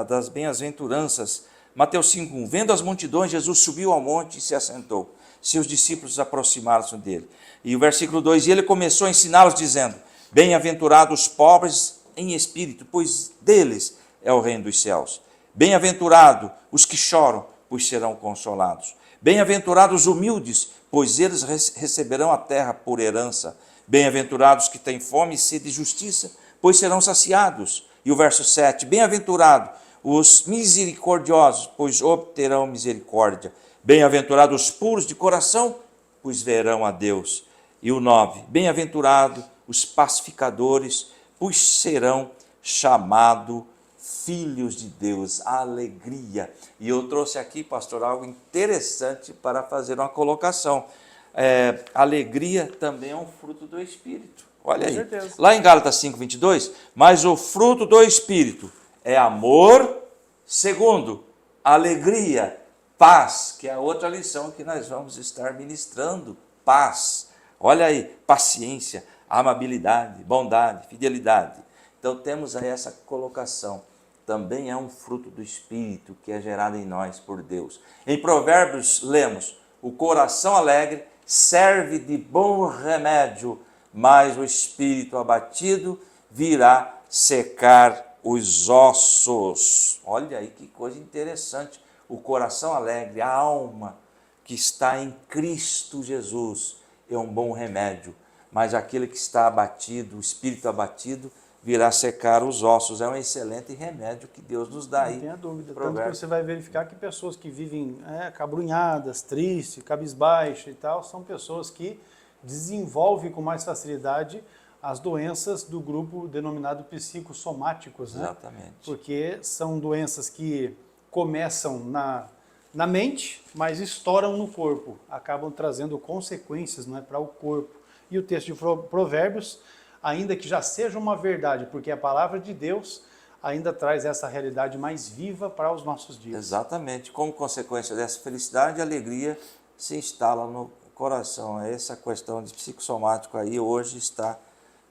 [SPEAKER 2] das bem-aventuranças. Mateus 5, 1, vendo as multidões, Jesus subiu ao monte e se assentou. Seus discípulos aproximaram-se dele. E o versículo 2, e ele começou a ensiná-los dizendo, bem-aventurados os pobres em espírito, pois deles é o reino dos céus. Bem-aventurados os que choram, pois serão consolados. Bem-aventurados os humildes, pois eles receberão a terra por herança. Bem-aventurados que têm fome e sede de justiça, pois serão saciados. E o verso 7, bem-aventurados os misericordiosos, pois obterão misericórdia. Bem-aventurados os puros de coração, pois verão a Deus. E o 9, bem-aventurados os pacificadores, pois serão chamados filhos de Deus. Alegria. E eu trouxe aqui, pastor, algo interessante para fazer uma colocação. Alegria também é um fruto do Espírito. Olha aí, lá em Gálatas 5, 22, mas o fruto do Espírito é amor, segundo, alegria, paz, que é a outra lição que nós vamos estar ministrando, paz. Olha aí, paciência, amabilidade, bondade, fidelidade. Então temos aí essa colocação. Também é um fruto do Espírito que é gerado em nós por Deus. Em Provérbios lemos, o coração alegre serve de bom remédio, mas o espírito abatido virá secar os ossos. Olha aí que coisa interessante. O coração alegre, a alma que está em Cristo Jesus é um bom remédio, mas aquele que está abatido, o espírito abatido, virá secar os ossos. É um excelente remédio que Deus nos dá aí.
[SPEAKER 1] Não tenha dúvida. Tanto que você vai verificar que pessoas que vivem cabrunhadas, tristes, cabisbaixas e tal, são pessoas que desenvolvem com mais facilidade as doenças do grupo denominado psicossomáticos, né?
[SPEAKER 2] Exatamente.
[SPEAKER 1] Porque são doenças que começam na mente, mas estouram no corpo, acabam trazendo consequências, não é, para o corpo. E o texto de Provérbios, ainda que já seja uma verdade, porque a palavra de Deus ainda traz essa realidade mais viva para os nossos dias.
[SPEAKER 2] Exatamente. Como consequência dessa felicidade, a alegria se instala no coração. Essa questão de psicossomático aí hoje está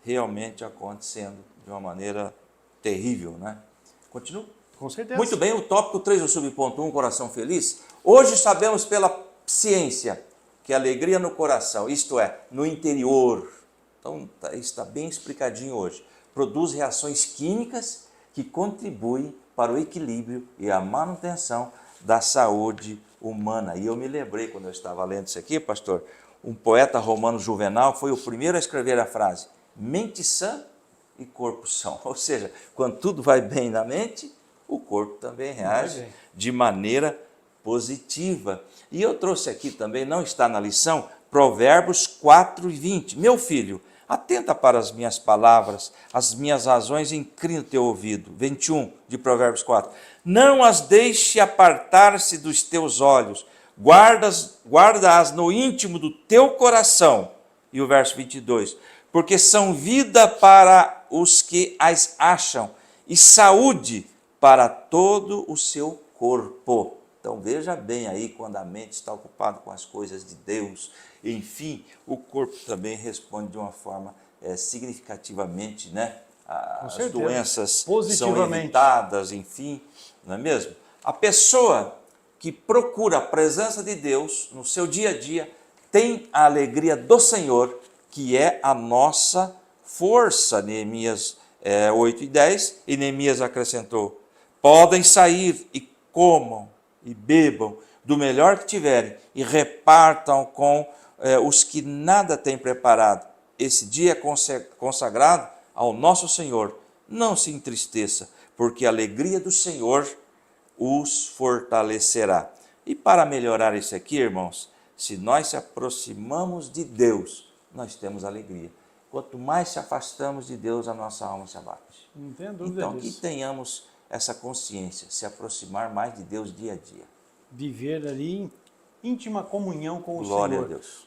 [SPEAKER 2] realmente acontecendo de uma maneira terrível, né? Continua.
[SPEAKER 1] Com certeza.
[SPEAKER 2] Muito bem, o tópico 3 do subponto 1, coração feliz. Hoje sabemos pela ciência que a alegria no coração, isto é, no interior, então está bem explicadinho hoje, produz reações químicas que contribuem para o equilíbrio e a manutenção da saúde humana. E eu me lembrei, quando eu estava lendo isso aqui, pastor, um poeta romano Juvenal foi o primeiro a escrever a frase, mente sã e corpo são. Ou seja, quando tudo vai bem na mente, o corpo também reage de maneira positiva. E eu trouxe aqui também, não está na lição, Provérbios 4:20. Meu filho, atenta para as minhas palavras, as minhas razões inclina o teu ouvido. 21 de Provérbios 4. Não as deixe apartar-se dos teus olhos, guarda-as no íntimo do teu coração. E o verso 22. Porque são vida para os que as acham e saúde para todo o seu corpo. Então veja bem aí, quando a mente está ocupada com as coisas de Deus, enfim, o corpo também responde de uma forma significativamente, né? As doenças são evitadas, enfim, não é mesmo? A pessoa que procura a presença de Deus no seu dia a dia tem a alegria do Senhor, que é a nossa força. Neemias 8:10, e Neemias acrescentou, podem sair e comam e bebam do melhor que tiverem e repartam com os que nada têm preparado. Esse dia é consagrado ao nosso Senhor. Não se entristeça, porque a alegria do Senhor os fortalecerá. E para melhorar isso aqui, irmãos, se nós se aproximamos de Deus, nós temos alegria. Quanto mais se afastamos de Deus, a nossa alma se abate.
[SPEAKER 1] Não tenho dúvida
[SPEAKER 2] então,
[SPEAKER 1] disso.
[SPEAKER 2] que tenhamos essa consciência, se aproximar mais de Deus dia a dia.
[SPEAKER 1] Viver ali em íntima comunhão com o Senhor.
[SPEAKER 2] Glória a Deus.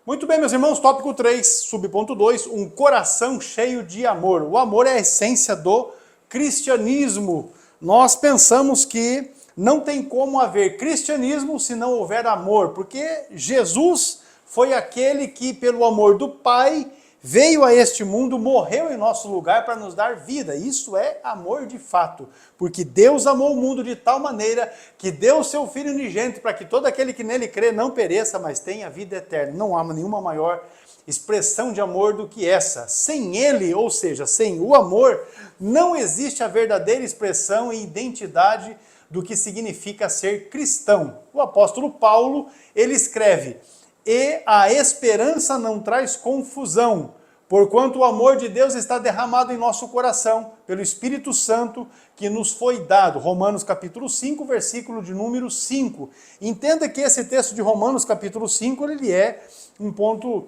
[SPEAKER 1] Muito bem, meus irmãos, tópico 3, subponto 2, um coração cheio de amor. O amor é a essência do cristianismo. Nós pensamos que não tem como haver cristianismo se não houver amor, porque Jesus foi aquele que, pelo amor do Pai, veio a este mundo, morreu em nosso lugar para nos dar vida. Isso é amor de fato, porque Deus amou o mundo de tal maneira que deu o seu Filho unigênito para que todo aquele que nele crê não pereça, mas tenha vida eterna. Não há nenhuma maior expressão de amor do que essa. Sem ele, ou seja, sem o amor, não existe a verdadeira expressão e identidade do que significa ser cristão. O apóstolo Paulo, ele escreve: e a esperança não traz confusão, porquanto o amor de Deus está derramado em nosso coração, pelo Espírito Santo que nos foi dado. Romanos capítulo 5, versículo de número 5. Entenda que esse texto de Romanos capítulo 5, ele é um ponto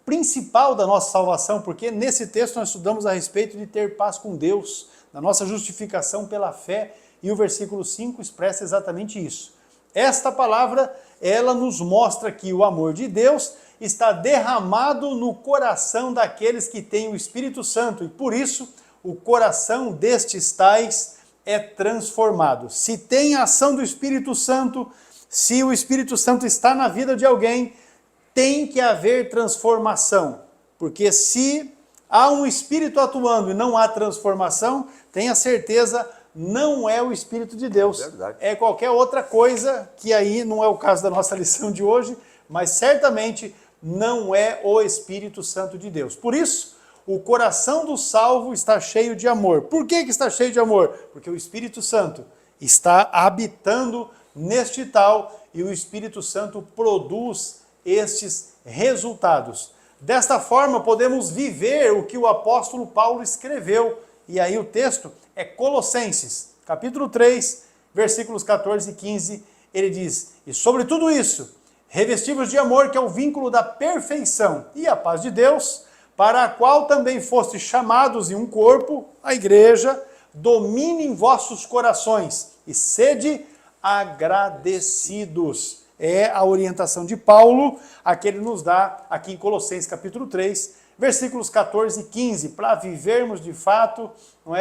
[SPEAKER 1] principal da nossa salvação, porque nesse texto nós estudamos a respeito de ter paz com Deus, da nossa justificação pela fé, e o versículo 5 expressa exatamente isso. Esta palavra, ela nos mostra que o amor de Deus está derramado no coração daqueles que têm o Espírito Santo, e por isso o coração destes tais é transformado. Se tem a ação do Espírito Santo, se o Espírito Santo está na vida de alguém, tem que haver transformação, porque se há um Espírito atuando e não há transformação, tenha certeza, não é o Espírito de Deus, é qualquer outra coisa, que aí não é o caso da nossa lição de hoje, mas certamente não é o Espírito Santo de Deus. Por isso, o coração do salvo está cheio de amor. Por que está cheio de amor? Porque o Espírito Santo está habitando neste tal e o Espírito Santo produz estes resultados. Desta forma, podemos viver o que o apóstolo Paulo escreveu. E aí o texto é Colossenses, capítulo 3, versículos 14 e 15. Ele diz: e sobre tudo isso, revestivos de amor, que é o vínculo da perfeição, e a paz de Deus, para a qual também fostes chamados em um corpo, a igreja, domine em vossos corações, e sede agradecidos. É a orientação de Paulo, a que ele nos dá aqui em Colossenses capítulo 3, versículos 14 e 15, para vivermos de fato, não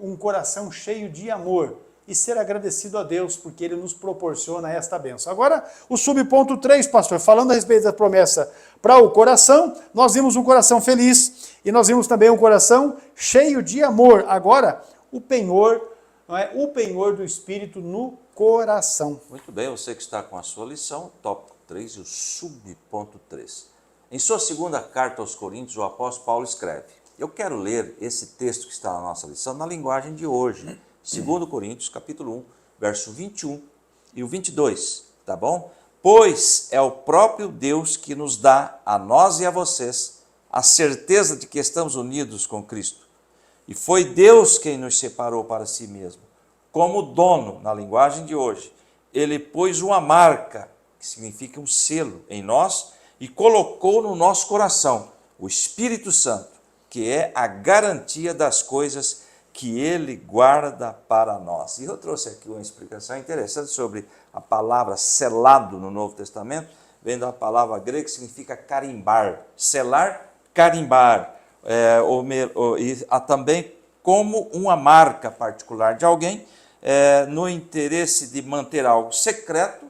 [SPEAKER 1] um coração cheio de amor e ser agradecido a Deus, porque Ele nos proporciona esta bênção. Agora, o subponto 3, pastor, falando a respeito da promessa para o coração, nós vimos um coração feliz e nós vimos também um coração cheio de amor. Agora, o penhor, não é? O penhor do Espírito no coração.
[SPEAKER 2] Muito bem, você que está com a sua lição, tópico 3 e o subponto 3. Em sua segunda carta aos Coríntios, o apóstolo Paulo escreve: eu quero ler esse texto que está na nossa lição na linguagem de hoje, 2 Coríntios, capítulo 1, verso 21 e o 22, tá bom? Pois é o próprio Deus que nos dá, a nós e a vocês, a certeza de que estamos unidos com Cristo. E foi Deus quem nos separou para si mesmo. Como dono, na linguagem de hoje, ele pôs uma marca, que significa um selo, em nós e colocou no nosso coração o Espírito Santo, que é a garantia das coisas que ele guarda para nós. E eu trouxe aqui uma explicação interessante sobre a palavra selado no Novo Testamento, vem da palavra grega que significa carimbar, selar, carimbar, e também como uma marca particular de alguém, no interesse de manter algo secreto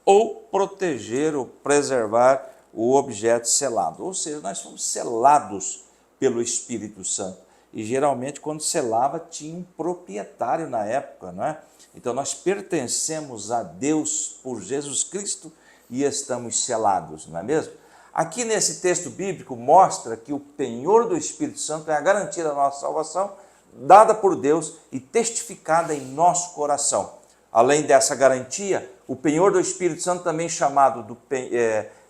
[SPEAKER 2] ou proteger ou preservar o objeto selado. Ou seja, nós fomos selados pelo Espírito Santo. E geralmente quando selava tinha um proprietário na época, não é? Então nós pertencemos a Deus por Jesus Cristo e estamos selados, não é mesmo? Aqui nesse texto bíblico mostra que o penhor do Espírito Santo é a garantia da nossa salvação, dada por Deus e testificada em nosso coração. Além dessa garantia, o penhor do Espírito Santo, também chamado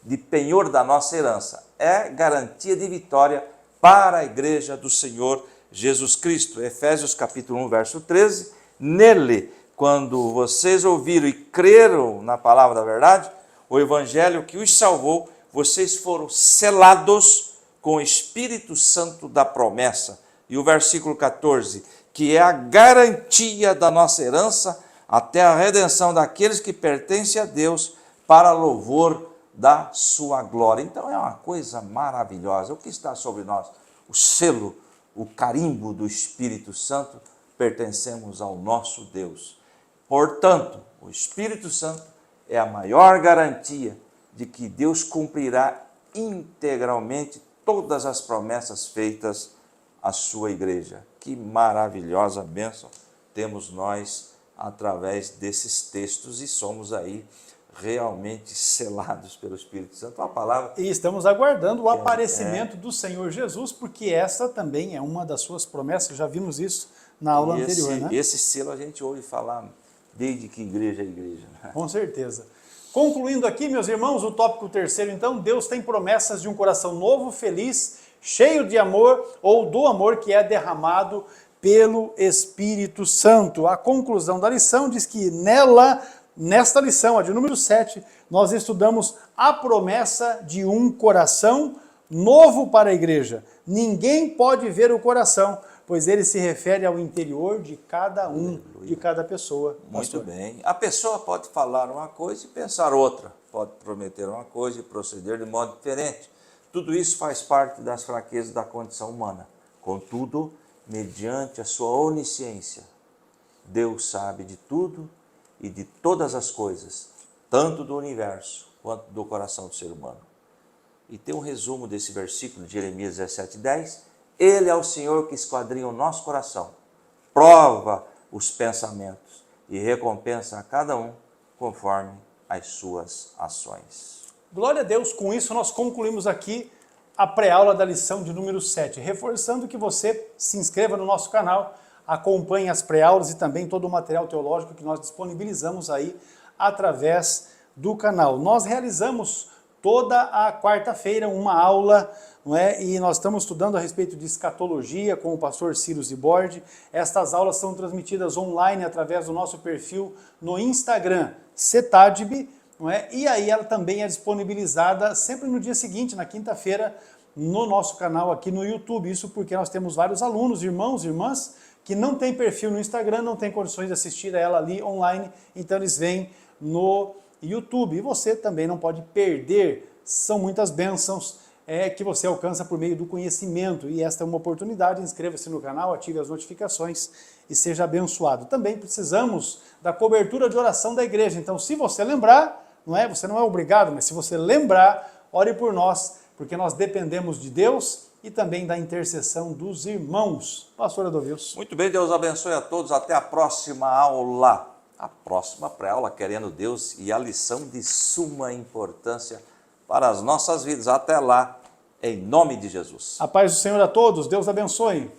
[SPEAKER 2] de penhor da nossa herança, é garantia de vitória para a igreja do Senhor Jesus Cristo. Efésios capítulo 1, verso 13, nele, quando vocês ouviram e creram na palavra da verdade, o evangelho que os salvou, vocês foram selados com o Espírito Santo da promessa. E o versículo 14, que é a garantia da nossa herança até a redenção daqueles que pertencem a Deus para louvor da sua glória. Então é uma coisa maravilhosa. O que está sobre nós? O selo, o carimbo do Espírito Santo, pertencemos ao nosso Deus. Portanto, o Espírito Santo é a maior garantia de que Deus cumprirá integralmente todas as promessas feitas à sua igreja. Que maravilhosa bênção temos nós através desses textos e somos aí realmente selados pelo Espírito Santo. Uma palavra.
[SPEAKER 1] E estamos aguardando o aparecimento do Senhor Jesus, porque essa também é uma das suas promessas, já vimos isso na aula anterior, né?
[SPEAKER 2] Esse selo a gente ouve falar desde que igreja é igreja. Né?
[SPEAKER 1] Com certeza. Concluindo aqui, meus irmãos, o tópico 3º, então, Deus tem promessas de um coração novo, feliz, cheio de amor, ou do amor que é derramado pelo Espírito Santo. A conclusão da lição diz que nesta lição, a de número 7, nós estudamos a promessa de um coração novo para a igreja. Ninguém pode ver o coração, pois ele se refere ao interior de cada um, de cada pessoa.
[SPEAKER 2] Muito bem. A pessoa pode falar uma coisa e pensar outra, pode prometer uma coisa e proceder de modo diferente. Tudo isso faz parte das fraquezas da condição humana. Contudo, mediante a sua onisciência, Deus sabe de tudo e de todas as coisas, tanto do universo quanto do coração do ser humano. E tem um resumo desse versículo de Jeremias 17:10. Ele é o Senhor que esquadrinha o nosso coração, prova os pensamentos e recompensa a cada um conforme as suas ações.
[SPEAKER 1] Glória a Deus, com isso nós concluímos aqui a pré-aula da lição de número 7, reforçando que você se inscreva no nosso canal, acompanhe as pré-aulas e também todo o material teológico que nós disponibilizamos aí através do canal. Nós realizamos toda a quarta-feira uma aula, não é? E nós estamos estudando a respeito de escatologia com o pastor Ciro Zibordi. Estas aulas são transmitidas online através do nosso perfil no Instagram, CETADB, não é? E aí ela também é disponibilizada sempre no dia seguinte, na quinta-feira, no nosso canal aqui no YouTube. Isso porque nós temos vários alunos, irmãos e irmãs, que não têm perfil no Instagram, não têm condições de assistir a ela ali online, então eles vêm no YouTube. E você também não pode perder, são muitas bênçãos que você alcança por meio do conhecimento. E esta é uma oportunidade, inscreva-se no canal, ative as notificações e seja abençoado. Também precisamos da cobertura de oração da igreja, então se você lembrar, você não é obrigado, mas se você lembrar, ore por nós, porque nós dependemos de Deus e também da intercessão dos irmãos. Pastor Edovilson.
[SPEAKER 2] Muito bem, Deus abençoe a todos. Até a próxima aula. A próxima pré-aula, querendo Deus, e a lição de suma importância para as nossas vidas. Até lá, em nome de Jesus.
[SPEAKER 1] A paz do Senhor a todos. Deus abençoe.